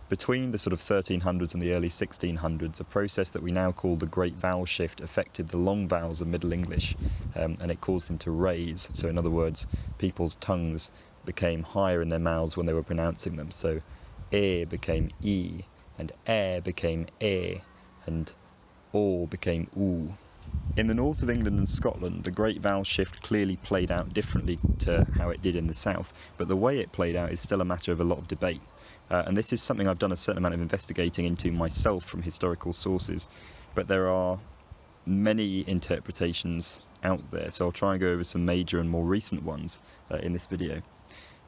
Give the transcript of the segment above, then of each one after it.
Between the sort of 1300s and the early 1600s, a process that we now call the Great Vowel Shift affected the long vowels of Middle English, and it caused them to raise. So in other words, people's tongues became higher in their mouths when they were pronouncing them. So e became e, and became e, and o became oo. In the north of England and Scotland, the Great Vowel Shift clearly played out differently to how it did in the south, but the way it played out is still a matter of a lot of debate. And this is something I've done a certain amount of investigating into myself from historical sources, but there are many interpretations out there, so I'll try and go over some major and more recent ones in this video.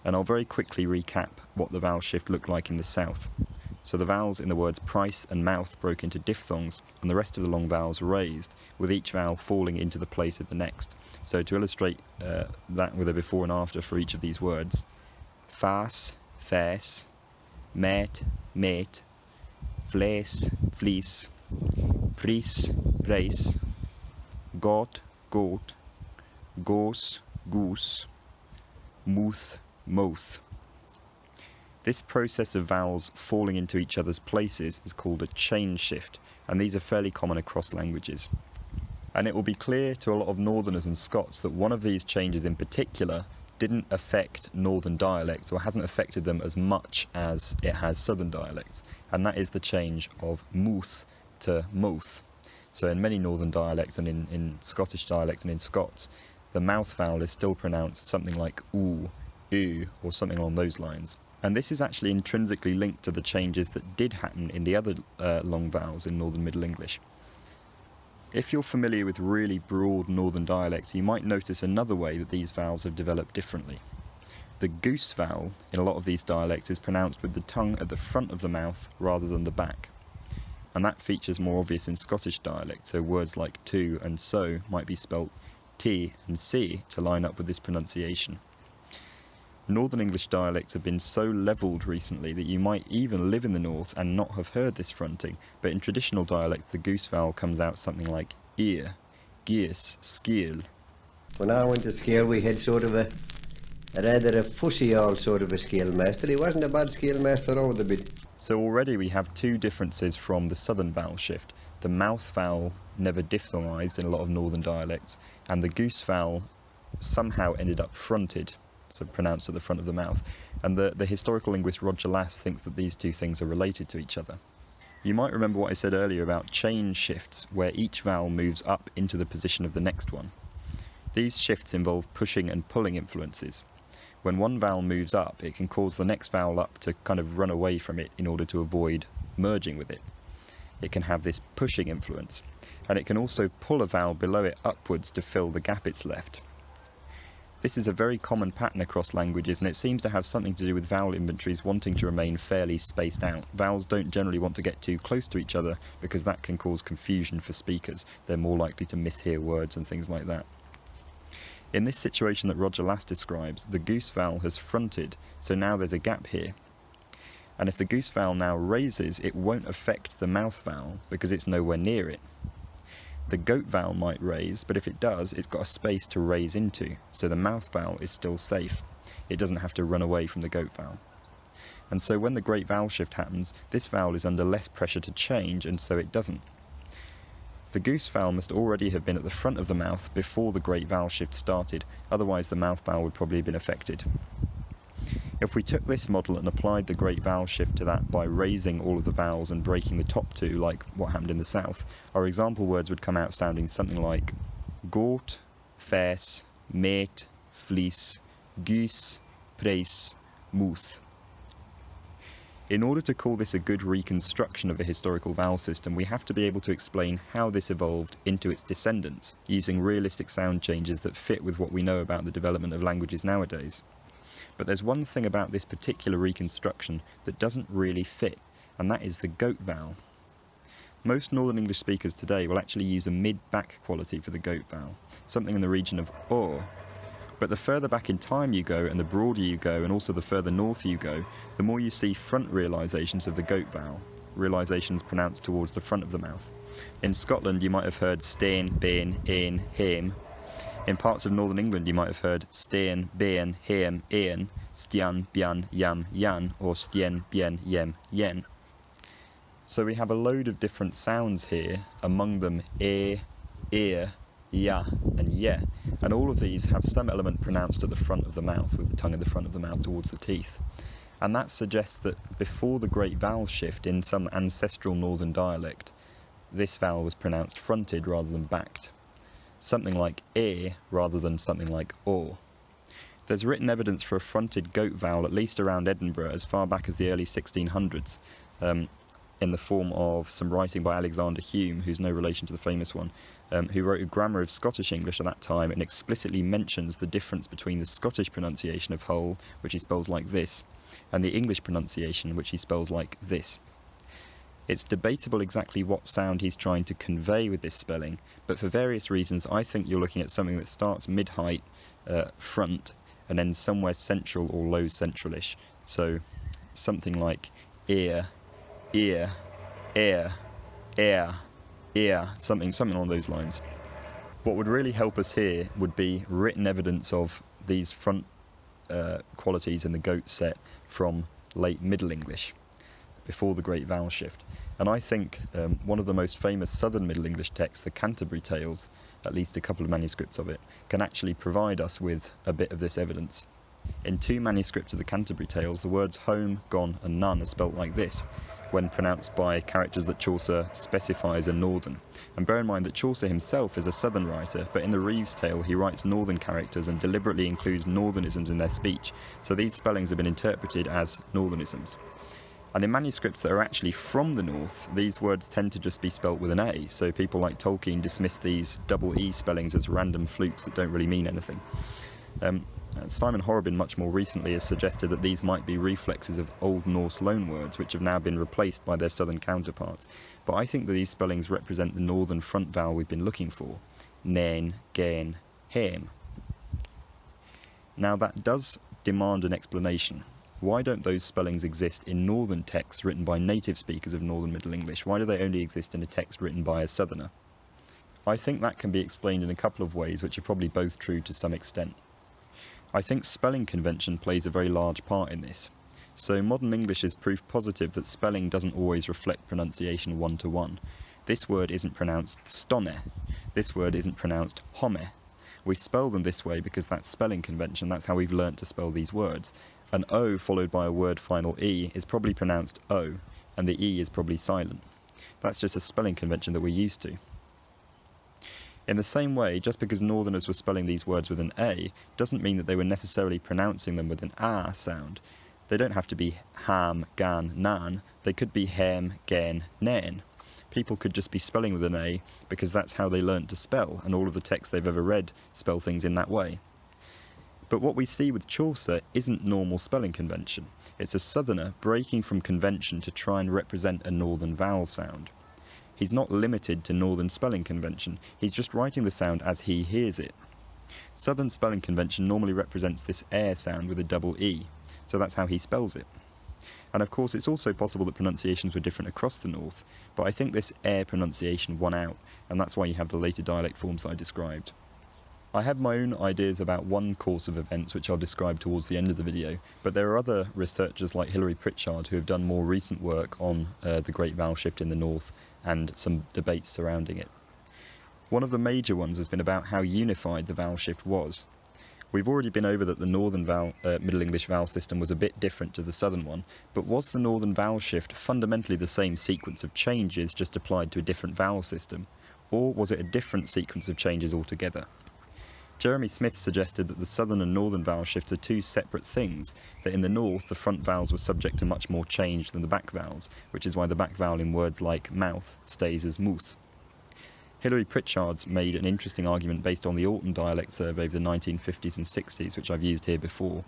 And I'll very quickly recap what the vowel shift looked like in the south. So the vowels in the words price and mouth broke into diphthongs, and the rest of the long vowels raised, with each vowel falling into the place of the next. So to illustrate that with a before and after for each of these words: fas, fes, met, mate, flees, fleece, pris, praise, got, goat, goose, goose, mooth, mouth. This process of vowels falling into each other's places is called a change shift, and these are fairly common across languages. And it will be clear to a lot of Northerners and Scots that one of these changes in particular didn't affect Northern dialects, or hasn't affected them as much as it has Southern dialects, and that is the change of mooth to mouth. So in many Northern dialects and in Scottish dialects and in Scots, the mouth vowel is still pronounced something like oo, or something along those lines. And this is actually intrinsically linked to the changes that did happen in the other long vowels in Northern Middle English. If you're familiar with really broad Northern dialects, you might notice another way that these vowels have developed differently. The goose vowel in a lot of these dialects is pronounced with the tongue at the front of the mouth rather than the back. And that features more obvious in Scottish dialect, so words like to and so might be spelt t and c to line up with this pronunciation. Northern English dialects have been so levelled recently that you might even live in the north and not have heard this fronting, but in traditional dialects the goose vowel comes out something like ear, gears, skiel. When I went to scale we had sort of a rather a fussy old sort of a scale master. He wasn't a bad scale master over the bit. So already we have two differences from the southern vowel shift. The mouth vowel never diphthongized in a lot of northern dialects, and the goose vowel somehow ended up fronted, so pronounced at the front of the mouth. And the historical linguist Roger Lass thinks that these two things are related to each other. You might remember what I said earlier about change shifts, where each vowel moves up into the position of the next one. These shifts involve pushing and pulling influences. When one vowel moves up, it can cause the next vowel up to kind of run away from it in order to avoid merging with it. It can have this pushing influence, and it can also pull a vowel below it upwards to fill the gap it's left. This is a very common pattern across languages, and it seems to have something to do with vowel inventories wanting to remain fairly spaced out. Vowels don't generally want to get too close to each other because that can cause confusion for speakers. They're more likely to mishear words and things like that. In this situation that Roger Lass describes, the goose vowel has fronted, so now there's a gap here. And if the goose vowel now raises, it won't affect the mouth vowel because it's nowhere near it. The goat vowel might raise, but if it does, it's got a space to raise into, so the mouth vowel is still safe. It doesn't have to run away from the goat vowel. And so when the great vowel shift happens, this vowel is under less pressure to change, and so it doesn't. The goose vowel must already have been at the front of the mouth before the great vowel shift started, otherwise the mouth vowel would probably have been affected. If we took this model and applied the great vowel shift to that by raising all of the vowels and breaking the top two, like what happened in the south, our example words would come out sounding something like goat, fes, mate, fleece, goose, praise, mooth. In order to call this a good reconstruction of a historical vowel system, we have to be able to explain how this evolved into its descendants, using realistic sound changes that fit with what we know about the development of languages nowadays. But there's one thing about this particular reconstruction that doesn't really fit, and that is the goat vowel. Most Northern English speakers today will actually use a mid-back quality for the goat vowel, something in the region of o. But the further back in time you go, and the broader you go, and also the further north you go, the more you see front realisations of the goat vowel, realisations pronounced towards the front of the mouth. In Scotland you might have heard stein, bain, ain, hame, In parts of northern England you might have heard stien, bien, heem, ean, stian, bian, yam, yan, or stien, bien, yem, yen. So we have a load of different sounds here, among them ear, ya, and ye, and all of these have some element pronounced at the front of the mouth, with the tongue at the front of the mouth towards the teeth. And that suggests that before the great vowel shift in some ancestral northern dialect, this vowel was pronounced fronted rather than backed. Something like ear rather than something like or. There's written evidence for a fronted goat vowel at least around Edinburgh as far back as the early 1600s, in the form of some writing by Alexander Hume, who's no relation to the famous one, who wrote a grammar of Scottish English at that time and explicitly mentions the difference between the Scottish pronunciation of whole, which he spells like this, and the English pronunciation, which he spells like this. It's debatable exactly what sound he's trying to convey with this spelling, but for various reasons I think you're looking at something that starts mid-height, front, and ends somewhere central or low centralish. So something like ear, ear, air, air, ear, something along those lines. What would really help us here would be written evidence of these front qualities in the goat set from late Middle English, before the great vowel shift. And I think one of the most famous southern Middle English texts, the Canterbury Tales, at least a couple of manuscripts of it, can actually provide us with a bit of this evidence. In two manuscripts of the Canterbury Tales, the words home, gone and none are spelt like this, when pronounced by characters that Chaucer specifies are northern. And bear in mind that Chaucer himself is a southern writer, but in the Reeve's tale he writes northern characters and deliberately includes northernisms in their speech, so these spellings have been interpreted as northernisms. And in manuscripts that are actually from the north, these words tend to just be spelt with an A, so people like Tolkien dismiss these double E spellings as random flukes that don't really mean anything. Simon Horrobin much more recently has suggested that these might be reflexes of Old Norse loanwords, which have now been replaced by their southern counterparts. But I think that these spellings represent the northern front vowel we've been looking for, nain, gain, heim. Now that does demand an explanation. Why don't those spellings exist in northern texts written by native speakers of northern Middle English? Why do they only exist in a text written by a southerner? I think that can be explained in a couple of ways, which are probably both true to some extent. I think spelling convention plays a very large part in this. So modern English is proof positive that spelling doesn't always reflect pronunciation one-to-one. This word isn't pronounced stonne. This word isn't pronounced home. We spell them this way because that's spelling convention, that's how we've learnt to spell these words. An O followed by a word final E is probably pronounced O, and the E is probably silent. That's just a spelling convention that we're used to. In the same way, just because northerners were spelling these words with an A doesn't mean that they were necessarily pronouncing them with an A sound. They don't have to be ham, gan, nan, they could be hem, gen, nen. People could just be spelling with an A because that's how they learnt to spell, and all of the texts they've ever read spell things in that way. But what we see with Chaucer isn't normal spelling convention. It's a southerner breaking from convention to try and represent a northern vowel sound. He's not limited to northern spelling convention, he's just writing the sound as he hears it. Southern spelling convention normally represents this air sound with a double E, so that's how he spells it. And of course it's also possible that pronunciations were different across the north, but I think this air pronunciation won out, and that's why you have the later dialect forms that I described. I have my own ideas about one course of events which I'll describe towards the end of the video, but there are other researchers like Hilary Pritchard who have done more recent work on the Great Vowel Shift in the North and some debates surrounding it. One of the major ones has been about how unified the vowel shift was. We've already been over that the northern Middle English vowel system was a bit different to the southern one, but was the northern vowel shift fundamentally the same sequence of changes just applied to a different vowel system, or was it a different sequence of changes altogether? Jeremy Smith suggested that the southern and northern vowel shifts are two separate things, that in the north the front vowels were subject to much more change than the back vowels, which is why the back vowel in words like mouth stays as muth. Hilary Pritchard's made an interesting argument based on the Orton dialect survey of the 1950s and 60s, which I've used here before,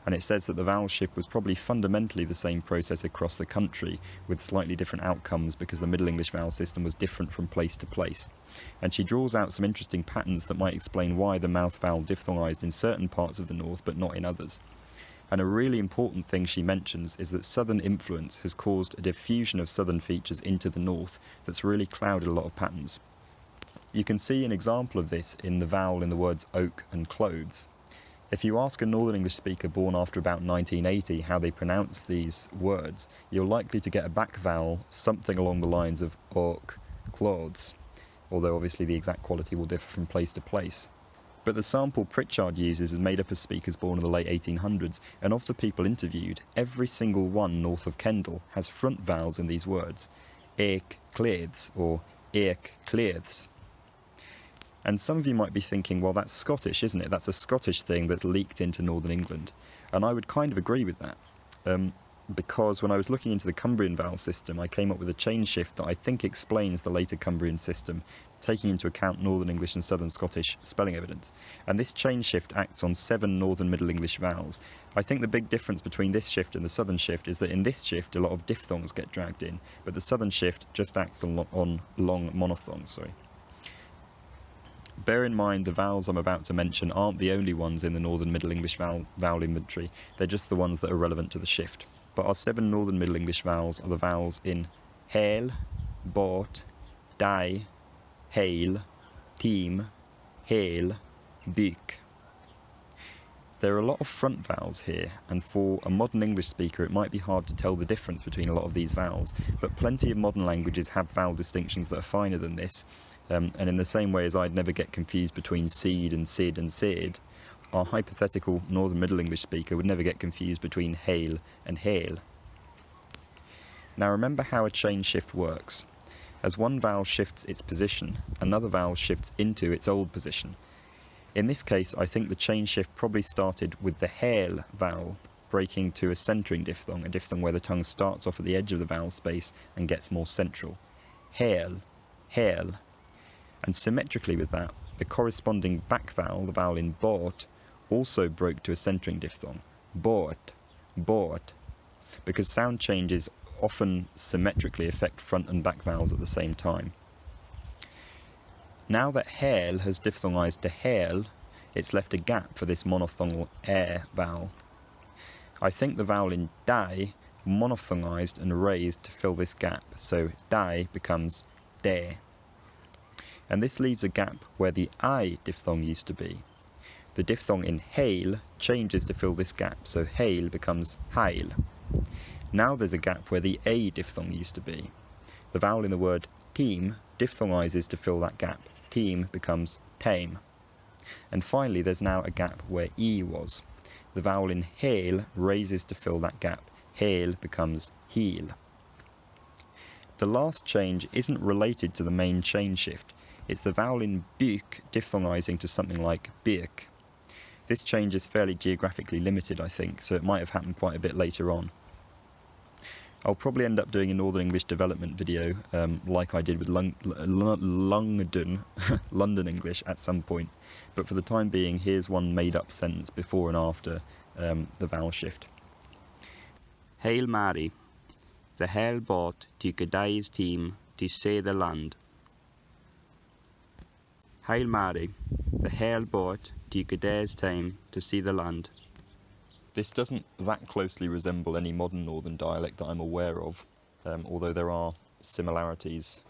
and it says that the vowel shift was probably fundamentally the same process across the country, with slightly different outcomes because the Middle English vowel system was different from place to place. And she draws out some interesting patterns that might explain why the mouth vowel diphthongized in certain parts of the north but not in others. And a really important thing she mentions is that southern influence has caused a diffusion of southern features into the north that's really clouded a lot of patterns. You can see an example of this in the vowel in the words oak and clothes. If you ask a Northern English speaker born after about 1980 how they pronounce these words, you're likely to get a back vowel something along the lines of oak, clothes, although obviously the exact quality will differ from place to place. But the sample Pritchard uses is made up of speakers born in the late 1800s, and of the people interviewed, every single one north of Kendal has front vowels in these words, eich cleaths or eich cleaths. And some of you might be thinking, well, that's Scottish, isn't it? That's a Scottish thing that's leaked into Northern England. And I would kind of agree with that. Because when I was looking into the Cumbrian vowel system, I came up with a chain shift that I think explains the later Cumbrian system, taking into account Northern English and Southern Scottish spelling evidence. And this chain shift acts on 7 Northern Middle English vowels. I think the big difference between this shift and the Southern shift is that in this shift a lot of diphthongs get dragged in, but the Southern shift just acts on long monophthongs. Bear in mind the vowels I'm about to mention aren't the only ones in the Northern Middle English vowel inventory, they're just the ones that are relevant to the shift. But our 7 Northern Middle English vowels are the vowels in hail, bort, die, hail, team, hail, byk. There are a lot of front vowels here, and for a modern English speaker it might be hard to tell the difference between a lot of these vowels, but plenty of modern languages have vowel distinctions that are finer than this, and in the same way as I'd never get confused between seed and sid and seed, our hypothetical Northern Middle English speaker would never get confused between hail and hail. Now remember how a chain shift works. As one vowel shifts its position, another vowel shifts into its old position. In this case, I think the chain shift probably started with the hail vowel breaking to a centering diphthong, a diphthong where the tongue starts off at the edge of the vowel space and gets more central. Hail, hail. And symmetrically with that, the corresponding back vowel, the vowel in bort, also broke to a centering diphthong, bort, bort, because sound changes often symmetrically affect front and back vowels at the same time. Now that hail has diphthongized to hail, it's left a gap for this monophthongal air vowel. I think the vowel in die monophthongized and raised to fill this gap, so die becomes de. And this leaves a gap where the I diphthong used to be. The diphthong in hail changes to fill this gap, so hail becomes hail. Now there's a gap where the A diphthong used to be. The vowel in the word team diphthongizes to fill that gap. Team becomes tame. And finally there's now a gap where E was. The vowel in hail raises to fill that gap. Hail becomes heel. The last change isn't related to the main chain shift. It's the vowel in byk diphthongizing to something like birk. This change is fairly geographically limited, I think, so it might have happened quite a bit later on. I'll probably end up doing a Northern English development video, like I did with London English at some point, but for the time being, here's one made-up sentence before and after the vowel shift. Hail Mary, the hail bought to Godai's team to say the land. Hail Mary, the hail bought to Godai's time to see the land. This doesn't that closely resemble any modern Northern dialect that I'm aware of, although there are similarities.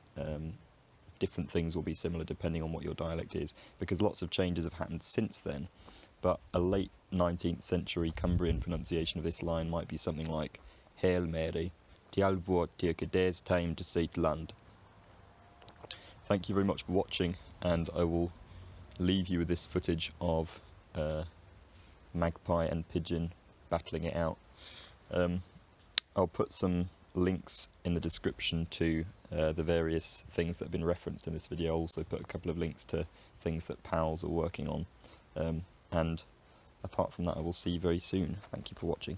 Different things will be similar depending on what your dialect is, because lots of changes have happened since then, but a late 19th century Cumbrian pronunciation of this line might be something like Hail Mary, Tial bought to Godai's time to see the land. Thank you very much for watching, and I will leave you with this footage of magpie and pigeon battling it out. I'll put some links in the description to the various things that have been referenced in this video. I'll also put a couple of links to things that pals are working on. And apart from that, I will see you very soon. Thank you for watching.